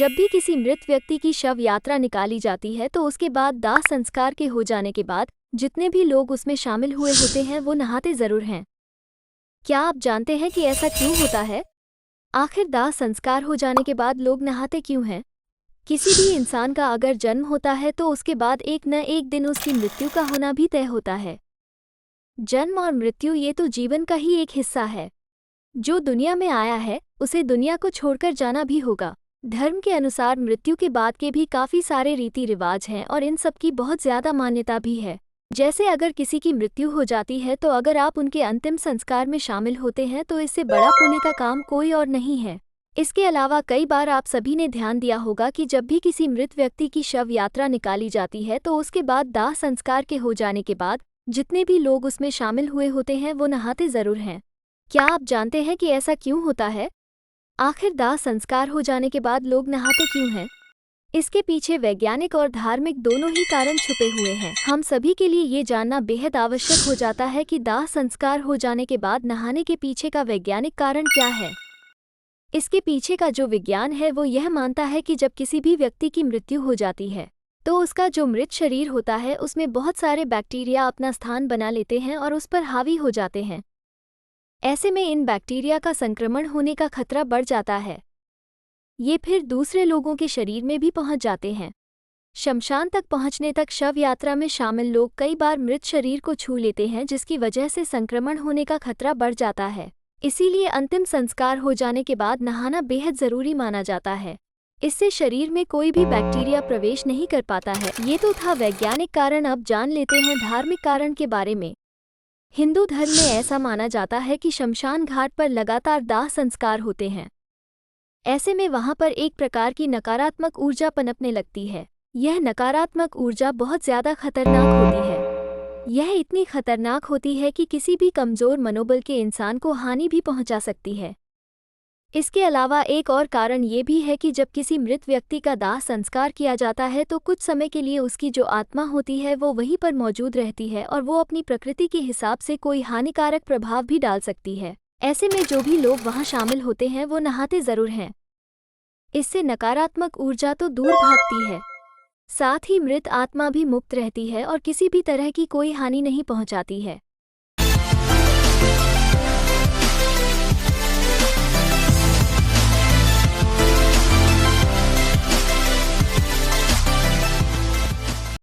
जब भी किसी मृत व्यक्ति की शव यात्रा निकाली जाती है तो उसके बाद दाह संस्कार के हो जाने के बाद जितने भी लोग उसमें शामिल हुए होते हैं वो नहाते जरूर हैं। क्या आप जानते हैं कि ऐसा क्यों होता है? आखिर दाह संस्कार हो जाने के बाद लोग नहाते क्यों हैं? किसी भी इंसान का अगर जन्म होता है तो उसके बाद एक न एक दिन उसकी मृत्यु का होना भी तय होता है। जन्म और मृत्यु ये तो जीवन का ही एक हिस्सा है। जो दुनिया में आया है उसे दुनिया को छोड़कर जाना भी होगा। धर्म के अनुसार मृत्यु के बाद के भी काफ़ी सारे रीति रिवाज हैं और इन सब की बहुत ज़्यादा मान्यता भी है। जैसे अगर किसी की मृत्यु हो जाती है तो अगर आप उनके अंतिम संस्कार में शामिल होते हैं तो इससे बड़ा पुण्य का काम कोई और नहीं है। इसके अलावा कई बार आप सभी ने ध्यान दिया होगा कि जब भी किसी मृत व्यक्ति की शव यात्रा निकाली जाती है तो उसके बाद दाह संस्कार के हो जाने के बाद जितने भी लोग उसमें शामिल हुए होते हैं वो नहाते ज़रूर हैं। क्या आप जानते हैं कि ऐसा क्यों होता है? आखिर दाह संस्कार हो जाने के बाद लोग नहाते क्यों हैं? इसके पीछे वैज्ञानिक और धार्मिक दोनों ही कारण छुपे हुए हैं। हम सभी के लिए ये जानना बेहद आवश्यक हो जाता है कि दाह संस्कार हो जाने के बाद नहाने के पीछे का वैज्ञानिक कारण क्या है। इसके पीछे का जो विज्ञान है वो यह मानता है कि जब किसी भी व्यक्ति की मृत्यु हो जाती है तो उसका जो मृत शरीर होता है उसमें बहुत सारे बैक्टीरिया अपना स्थान बना लेते हैं और उस पर हावी हो जाते हैं। ऐसे में इन बैक्टीरिया का संक्रमण होने का खतरा बढ़ जाता है। ये फिर दूसरे लोगों के शरीर में भी पहुंच जाते हैं। शमशान तक पहुंचने तक शव यात्रा में शामिल लोग कई बार मृत शरीर को छू लेते हैं जिसकी वजह से संक्रमण होने का खतरा बढ़ जाता है। इसीलिए अंतिम संस्कार हो जाने के बाद नहाना बेहद ज़रूरी माना जाता है। इससे शरीर में कोई भी बैक्टीरिया प्रवेश नहीं कर पाता है। ये तो था वैज्ञानिक कारण। अब जान लेते हैं धार्मिक कारण के बारे में। हिंदू धर्म में ऐसा माना जाता है कि शमशान घाट पर लगातार दाह संस्कार होते हैं। ऐसे में वहां पर एक प्रकार की नकारात्मक ऊर्जा पनपने लगती है। यह नकारात्मक ऊर्जा बहुत ज़्यादा खतरनाक होती है। यह इतनी खतरनाक होती है कि किसी भी कमज़ोर मनोबल के इंसान को हानि भी पहुंचा सकती है। इसके अलावा एक और कारण ये भी है कि जब किसी मृत व्यक्ति का दाह संस्कार किया जाता है तो कुछ समय के लिए उसकी जो आत्मा होती है वो वहीं पर मौजूद रहती है और वो अपनी प्रकृति के हिसाब से कोई हानिकारक प्रभाव भी डाल सकती है। ऐसे में जो भी लोग वहां शामिल होते हैं वो नहाते ज़रूर हैं। इससे नकारात्मक ऊर्जा तो दूर भागती है, साथ ही मृत आत्मा भी मुक्त रहती है और किसी भी तरह की कोई हानि नहीं पहुंचाती है।